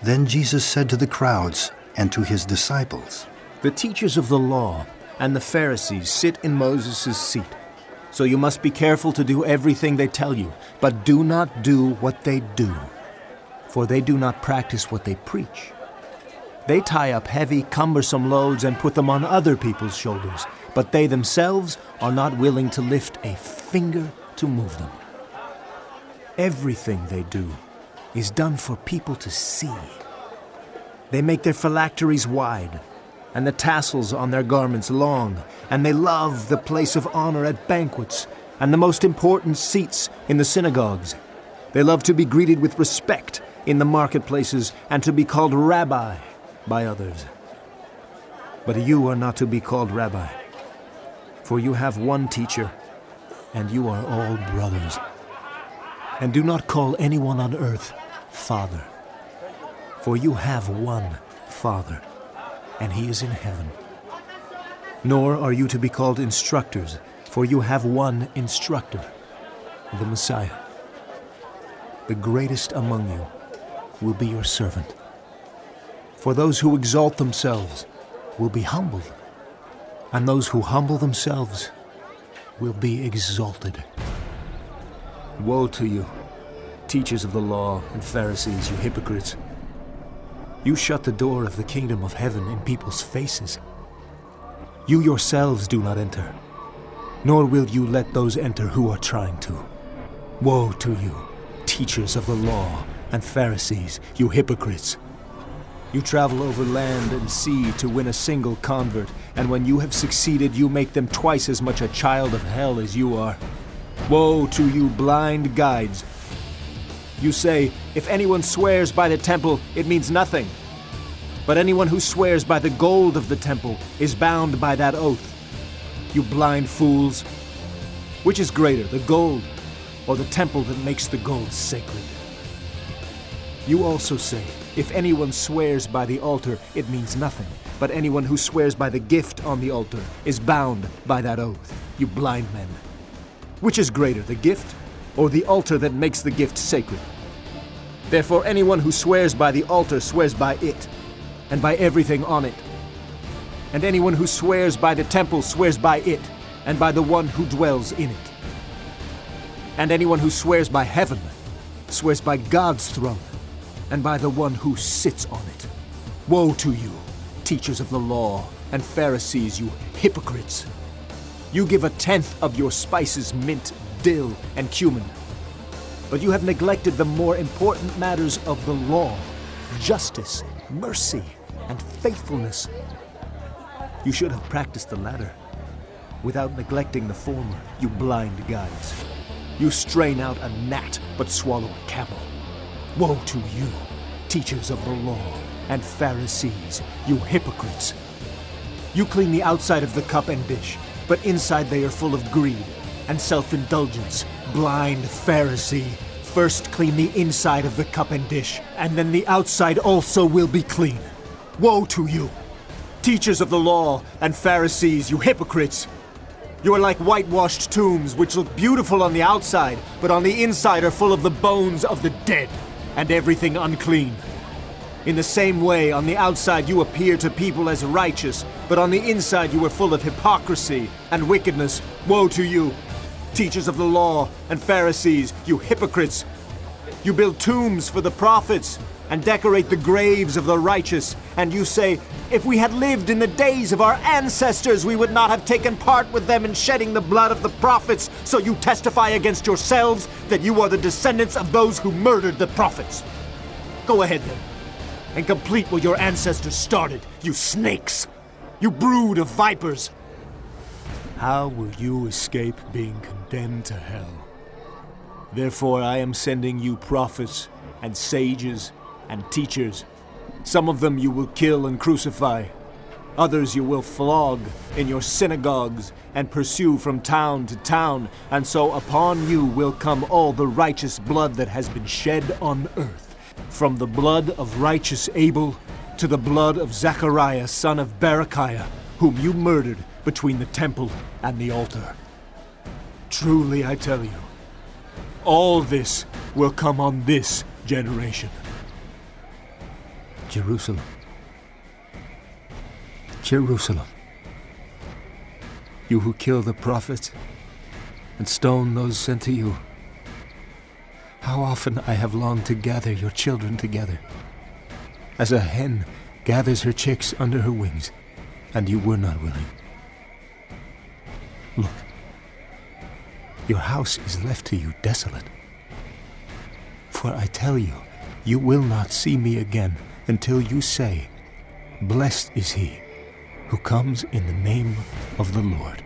Then Jesus said to the crowds and to his disciples, The teachers of the law and the Pharisees sit in Moses' seat. So you must be careful to do everything they tell you, but do not do what they do, for they do not practice what they preach. They tie up heavy, cumbersome loads and put them on other people's shoulders, but they themselves are not willing to lift a finger to move them. Everything they do is done for people to see. They make their phylacteries wide, and the tassels on their garments long, and they love the place of honor at banquets, and the most important seats in the synagogues. They love to be greeted with respect in the marketplaces, and to be called rabbi by others. But you are not to be called rabbi, for you have one teacher, and you are all brothers. And do not call anyone on earth Father, for you have one Father, and he is in heaven. Nor are you to be called instructors, for you have one instructor, the Messiah. The greatest among you will be your servant. For those who exalt themselves will be humbled, and those who humble themselves will be exalted. Woe to you, teachers of the law and Pharisees, you hypocrites! You shut the door of the kingdom of heaven in people's faces. You yourselves do not enter, nor will you let those enter who are trying to. Woe to you, teachers of the law and Pharisees, you hypocrites! You travel over land and sea to win a single convert, and when you have succeeded, you make them twice as much a child of hell as you are. Woe to you, blind guides! You say, if anyone swears by the temple, it means nothing. But anyone who swears by the gold of the temple is bound by that oath. You blind fools! Which is greater, the gold or the temple that makes the gold sacred? You also say, if anyone swears by the altar, it means nothing. But anyone who swears by the gift on the altar is bound by that oath. You blind men! Which is greater, the gift or the altar that makes the gift sacred? Therefore anyone who swears by the altar swears by it, and by everything on it. And anyone who swears by the temple swears by it, and by the one who dwells in it. And anyone who swears by heaven swears by God's throne, and by the one who sits on it. Woe to you, teachers of the law and Pharisees, you hypocrites! You give 1/10 of your spices, mint, dill, and cumin. But you have neglected the more important matters of the law: justice, mercy, and faithfulness. You should have practiced the latter without neglecting the former, you blind guides. You strain out a gnat, but swallow a camel. Woe to you, teachers of the law and Pharisees, you hypocrites! You clean the outside of the cup and dish, but inside they are full of greed and self-indulgence. Blind Pharisee, first clean the inside of the cup and dish, and then the outside also will be clean. Woe to you, teachers of the law and Pharisees, you hypocrites! You are like whitewashed tombs, which look beautiful on the outside, but on the inside are full of the bones of the dead and everything unclean. In the same way, on the outside you appear to people as righteous, but on the inside you are full of hypocrisy and wickedness. Woe to you, teachers of the law and Pharisees, you hypocrites! You build tombs for the prophets and decorate the graves of the righteous, and you say, if we had lived in the days of our ancestors, we would not have taken part with them in shedding the blood of the prophets. So you testify against yourselves that you are the descendants of those who murdered the prophets. Go ahead then, and complete what your ancestors started, you snakes! You brood of vipers! How will you escape being condemned to hell? Therefore I am sending you prophets and sages and teachers. Some of them you will kill and crucify. Others you will flog in your synagogues and pursue from town to town, and so upon you will come all the righteous blood that has been shed on earth, from the blood of righteous Abel to the blood of Zechariah son of Berechiah, whom you murdered between the temple and the altar. Truly I tell you, all this will come on this generation. Jerusalem, Jerusalem, you who kill the prophets and stone those sent to you, how often I have longed to gather your children together, as a hen gathers her chicks under her wings, and you were not willing. Look, your house is left to you desolate. For I tell you, you will not see me again until you say, "Blessed is he who comes in the name of the Lord."